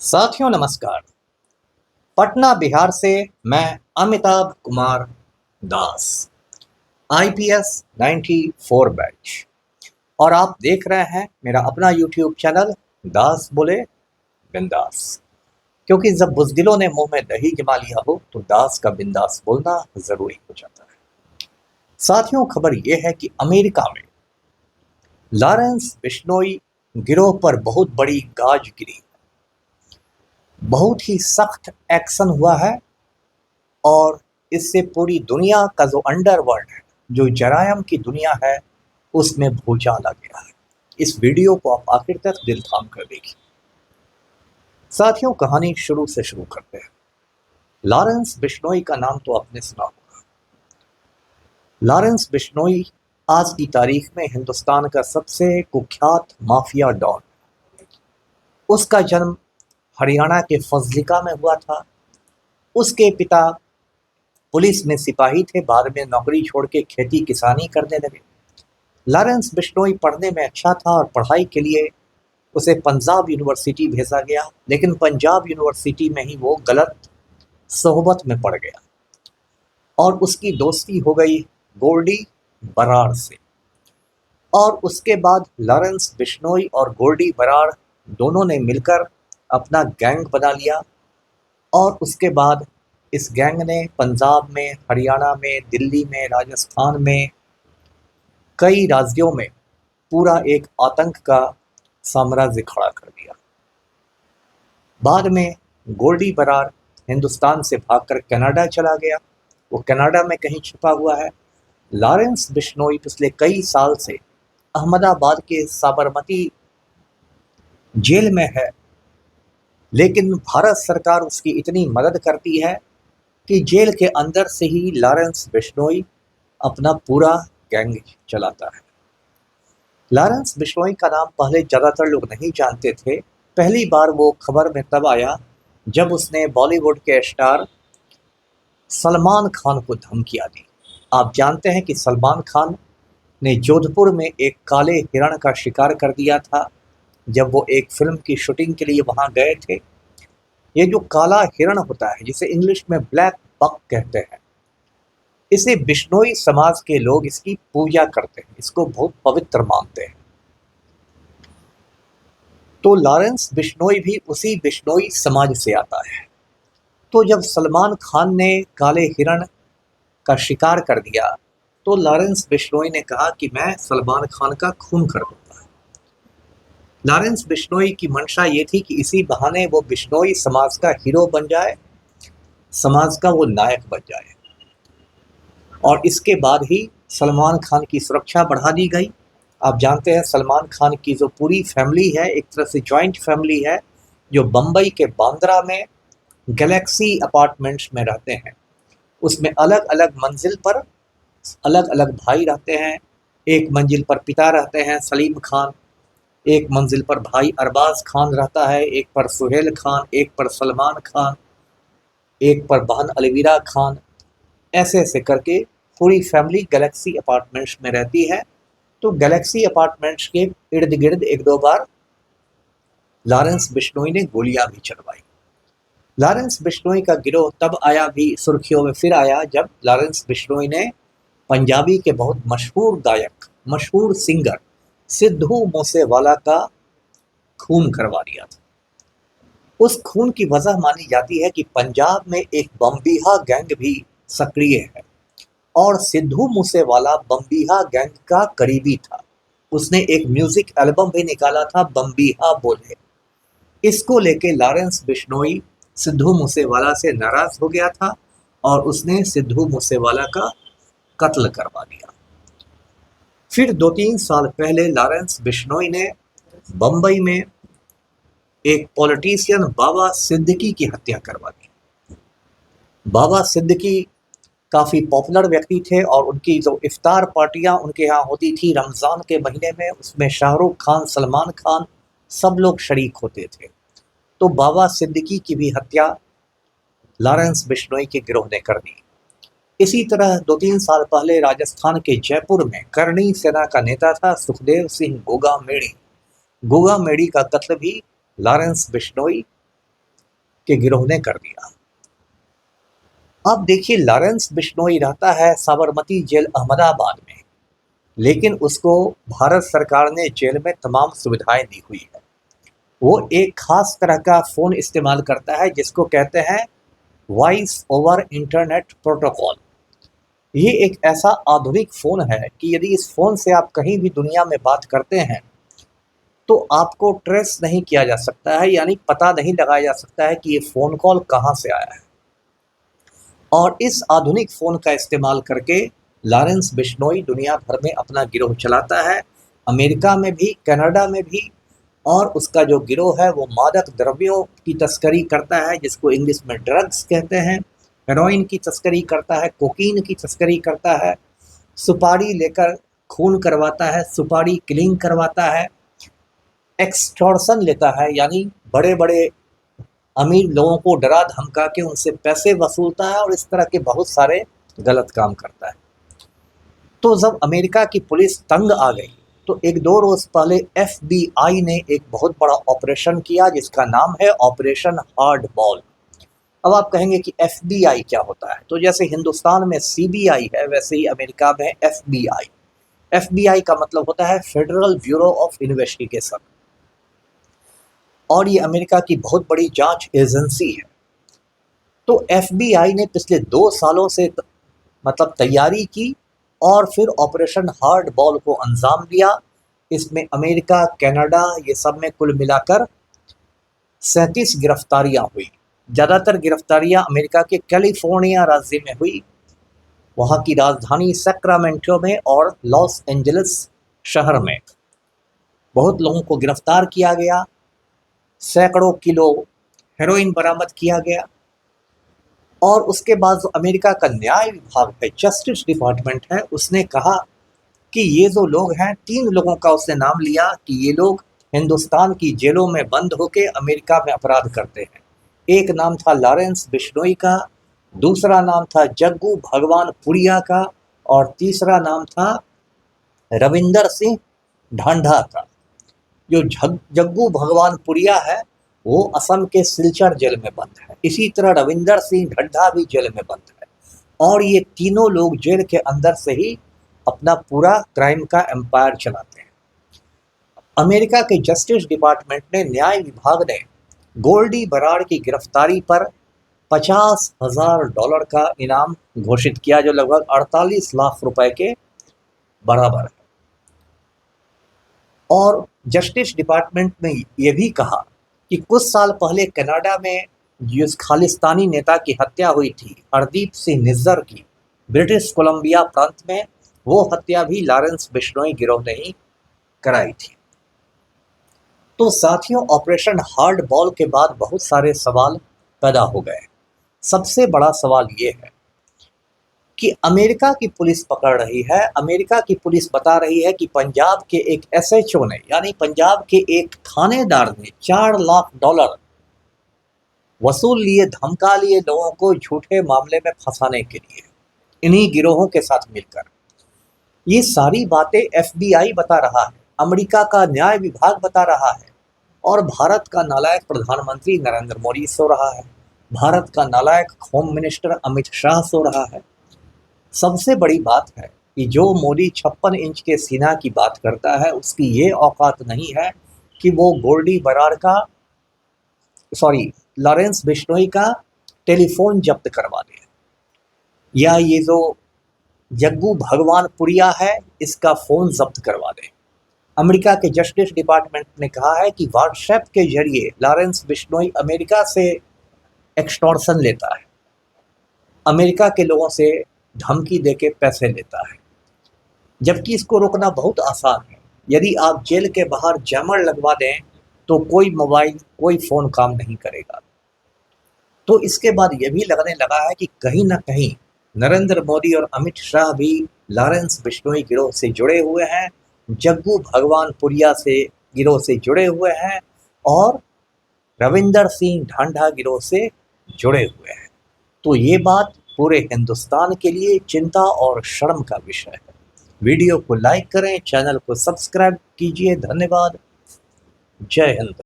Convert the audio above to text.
साथियों नमस्कार। पटना बिहार से मैं अमिताभ कुमार दास, आईपीएस 94 बैच, और आप देख रहे हैं मेरा अपना यूट्यूब चैनल दास बोले बिंदास। क्योंकि जब बुज़दिलों ने मुंह में दही जमा लिया हो तो दास का बिंदास बोलना जरूरी हो जाता है। साथियों, खबर यह है कि अमेरिका में लॉरेंस बिश्नोई गिरोह पर बहुत बड़ी गाज गिरी, बहुत ही सख्त एक्शन हुआ है और इससे पूरी दुनिया का जो अंडरवर्ल्ड है, जो जरायम की दुनिया है, उसमें भूचाल आ गया है। इस वीडियो को आप आखिर तक दिल थाम कर देखिए। साथियों, कहानी शुरू से शुरू करते हैं। लॉरेंस बिश्नोई का नाम तो आपने सुना होगा। लॉरेंस बिश्नोई आज की तारीख में हिंदुस्तान का सबसे कुख्यात माफिया डॉन। उसका जन्म हरियाणा के फजलिका में हुआ था। उसके पिता पुलिस में सिपाही थे, बाद में नौकरी छोड़ के खेती किसानी करने लगे। लॉरेंस बिश्नोई पढ़ने में अच्छा था और पढ़ाई के लिए उसे पंजाब यूनिवर्सिटी भेजा गया, लेकिन पंजाब यूनिवर्सिटी में ही वो गलत सोहबत में पड़ गया और उसकी दोस्ती हो गई गोल्डी बराड़ से। और उसके बाद लॉरेंस बिश्नोई और गोल्डी बराड़ दोनों ने मिलकर अपना गैंग बना लिया और उसके बाद इस गैंग ने पंजाब में, हरियाणा में, दिल्ली में, राजस्थान में, कई राज्यों में पूरा एक आतंक का साम्राज्य खड़ा कर दिया। बाद में गोल्डी बराड़ हिंदुस्तान से भागकर कनाडा चला गया। वो कनाडा में कहीं छिपा हुआ है। लॉरेंस बिश्नोई पिछले कई साल से अहमदाबाद के साबरमती जेल में है, लेकिन भारत सरकार उसकी इतनी मदद करती है कि जेल के अंदर से ही लॉरेंस बिश्नोई अपना पूरा गैंग चलाता है। लॉरेंस बिश्नोई का नाम पहले ज़्यादातर लोग नहीं जानते थे। पहली बार वो खबर में तब आया जब उसने बॉलीवुड के स्टार सलमान खान को धमकियां दी। आप जानते हैं कि सलमान खान ने जोधपुर में एक काले हिरण का शिकार कर दिया था जब वो एक फिल्म की शूटिंग के लिए वहां गए थे। ये जो काला हिरण होता है, जिसे इंग्लिश में ब्लैक बक कहते हैं, इसे बिश्नोई समाज के लोग इसकी पूजा करते हैं, इसको बहुत पवित्र मानते हैं। तो लॉरेंस बिश्नोई भी उसी बिश्नोई समाज से आता है। तो जब सलमान खान ने काले हिरण का शिकार कर दिया तो लॉरेंस बिश्नोई ने कहा कि मैं सलमान खान का खून कर दूंगा। लॉरेंस बिश्नोई की मंशा ये थी कि इसी बहाने वो बिश्नोई समाज का हीरो बन जाए, समाज का वो नायक बन जाए। और इसके बाद ही सलमान खान की सुरक्षा बढ़ा दी गई। आप जानते हैं सलमान खान की जो पूरी फैमिली है, एक तरह से जॉइंट फैमिली है, जो बम्बई के बांद्रा में गैलेक्सी अपार्टमेंट्स में रहते हैं। उसमें अलग अलग मंजिल पर अलग अलग भाई रहते हैं। एक मंजिल पर पिता रहते हैं सलीम खान, एक मंजिल पर भाई अरबाज खान रहता है, एक पर सुहेल खान, एक पर सलमान खान, एक पर बहन अलवीरा खान। ऐसे ऐसे करके पूरी फैमिली गैलेक्सी अपार्टमेंट्स में रहती है। तो गैलेक्सी अपार्टमेंट्स के इर्द गिर्द एक दो बार लॉरेंस बिश्नोई ने गोलियां भी चलवाई। लॉरेंस बिश्नोई का गिरोह तब आया भी सुर्खियों में फिर आया जब लॉरेंस बिश्नोई ने पंजाबी के बहुत मशहूर गायक, मशहूर सिंगर सिद्धू मूसेवाला का खून करवा दिया था। उस खून की वजह मानी जाती है कि पंजाब में एक बम्बीहा गैंग भी सक्रिय है और सिद्धू मूसेवाला बम्बीहा गैंग का करीबी था। उसने एक म्यूजिक एल्बम भी निकाला था, बम्बीहा बोले। इसको लेके लॉरेंस बिश्नोई सिद्धू मूसेवाला से नाराज हो गया था और उसने सिद्धू मूसेवाला का कत्ल करवा दिया। फिर 2-3 साल पहले लॉरेंस बिश्नोई ने बम्बई में एक पॉलिटिशियन बाबा सिद्दीकी की हत्या करवा दी। बाबा सिद्दीकी काफ़ी पॉपुलर व्यक्ति थे और उनकी जो इफ्तार पार्टियां उनके यहाँ होती थी रमज़ान के महीने में, उसमें शाहरुख खान, सलमान खान सब लोग शरीक होते थे। तो बाबा सिद्दीकी की भी हत्या लॉरेंस बिश्नोई के गिरोह ने कर दी। इसी तरह 2-3 साल पहले राजस्थान के जयपुर में करणी सेना का नेता था सुखदेव सिंह गोगा मेड़ी। गोगा मेड़ी का कत्ल भी लॉरेंस बिश्नोई के गिरोह ने कर दिया। अब देखिए, लॉरेंस बिश्नोई रहता है साबरमती जेल अहमदाबाद में, लेकिन उसको भारत सरकार ने जेल में तमाम सुविधाएं दी हुई है। वो एक खास तरह का फ़ोन इस्तेमाल करता है जिसको कहते हैं वॉइस ओवर इंटरनेट प्रोटोकॉल। ये एक ऐसा आधुनिक फ़ोन है कि यदि इस फ़ोन से आप कहीं भी दुनिया में बात करते हैं तो आपको ट्रेस नहीं किया जा सकता है, यानी पता नहीं लगाया जा सकता है कि ये फ़ोन कॉल कहाँ से आया है। और इस आधुनिक फ़ोन का इस्तेमाल करके लॉरेंस बिश्नोई दुनिया भर में अपना गिरोह चलाता है, अमेरिका में भी, कनाडा में भी। और उसका जो गिरोह है वो मादक द्रव्यों की तस्करी करता है, जिसको इंग्लिश में ड्रग्स कहते हैं, हेरोइन की तस्करी करता है, कोकीन की तस्करी करता है, सुपारी लेकर खून करवाता है, सुपारी किलिंग करवाता है, एक्सटॉर्शन लेता है, यानी बड़े बड़े अमीर लोगों को डरा धमका के उनसे पैसे वसूलता है और इस तरह के बहुत सारे गलत काम करता है। तो जब अमेरिका की पुलिस तंग आ गई तो एक दो रोज पहले FBI ने एक बहुत बड़ा ऑपरेशन किया जिसका नाम है ऑपरेशन हार्ड बॉल। अब आप कहेंगे कि FBI क्या होता है? तो जैसे हिंदुस्तान में CBI है, वैसे ही अमेरिका में FBI। FBI का मतलब होता है फेडरल ब्यूरो ऑफ इन्वेस्टिगेशन, और ये अमेरिका की बहुत बड़ी जांच एजेंसी है। तो FBI ने पिछले 2 सालों से मतलब तैयारी की और फिर ऑपरेशन हार्ड बॉल को अंजाम दिया। इसमें अमेरिका, कनाडा, ये सब में कुल मिलाकर 37 गिरफ्तारियां हुई। ज़्यादातर गिरफ्तारियां अमेरिका के कैलिफोर्निया राज्य में हुई, वहाँ की राजधानी सैक्रामेंटो में और लॉस एंजलिस शहर में। बहुत लोगों को गिरफ्तार किया गया, सैकड़ों किलो हेरोइन बरामद किया गया। और उसके बाद जो अमेरिका का न्याय विभाग है, जस्टिस डिपार्टमेंट है, उसने कहा कि ये जो लोग हैं, 3 लोगों का उसने नाम लिया कि ये लोग हिंदुस्तान की जेलों में बंद होकर अमेरिका में अपराध करते हैं। एक नाम था लॉरेंस बिश्नोई का, दूसरा नाम था जग्गू भगवान पुरिया का, और तीसरा नाम था रविंदर सिंह ढांढा का। जो जग्गू भगवान पुरिया है वो असम के सिलचर जेल में बंद है। इसी तरह रविंदर सिंह ढड्ढा भी जेल में बंद है। और ये तीनों लोग जेल के अंदर से ही अपना पूरा क्राइम का एम्पायर चलाते हैं। अमेरिका के जस्टिस डिपार्टमेंट ने, न्याय विभाग ने गोल्डी बराड़ की गिरफ्तारी पर $50,000 का इनाम घोषित किया, जो लगभग 48 लाख रुपए के बराबर है। और जस्टिस डिपार्टमेंट ने यह भी कहा कि कुछ साल पहले कनाडा में जिस खालिस्तानी नेता की हत्या हुई थी, हरदीप सिंह निज्जर की, ब्रिटिश कोलंबिया प्रांत में, वो हत्या भी लॉरेंस बिश्नोई गिरोह ने ही कराई थी। तो साथियों, ऑपरेशन हार्ड बॉल के बाद बहुत सारे सवाल पैदा हो गए। सबसे बड़ा सवाल ये है कि अमेरिका की पुलिस पकड़ रही है, अमेरिका की पुलिस बता रही है कि पंजाब के एक SHO ने, यानी पंजाब के एक थानेदार ने $4 लाख वसूल लिए, धमका लिए लोगों को झूठे मामले में फंसाने के लिए, इन्हीं गिरोहों के साथ मिलकर। ये सारी बातें FBI बता रहा है, अमेरिका का न्याय विभाग बता रहा है, और भारत का नालायक प्रधानमंत्री नरेंद्र मोदी सो रहा है, भारत का नालायक होम मिनिस्टर अमित शाह सो रहा है। सबसे बड़ी बात है कि जो मोदी 56 इंच के सीना की बात करता है, उसकी ये औकात नहीं है कि वो गोल्डी बराड़ का, लॉरेंस बिश्नोई का टेलीफोन जब्त करवा दे, या ये जो जग्गू भगवान पुरिया है इसका फ़ोन जब्त करवा दे। अमेरिका के जस्टिस डिपार्टमेंट ने कहा है कि व्हाट्सएप के जरिए लॉरेंस बिश्नोई अमेरिका से एक्सटॉर्शन लेता है, अमेरिका के लोगों से धमकी देके पैसे लेता है, जबकि इसको रोकना बहुत आसान है। यदि आप जेल के बाहर जैमर लगवा दें तो कोई मोबाइल, कोई फ़ोन काम नहीं करेगा। तो इसके बाद ये भी लगने लगा है कि कहीं ना कहीं नरेंद्र मोदी और अमित शाह भी लॉरेंस बिश्नोई गिरोह से जुड़े हुए हैं, जग्गू भगवान पुरिया से गिरोह से जुड़े हुए हैं, और रविंदर सिंह ढांढा गिरोह से जुड़े हुए हैं। तो ये बात पूरे हिंदुस्तान के लिए चिंता और शर्म का विषय है। वीडियो को लाइक करें, चैनल को सब्सक्राइब कीजिए। धन्यवाद। जय हिंद।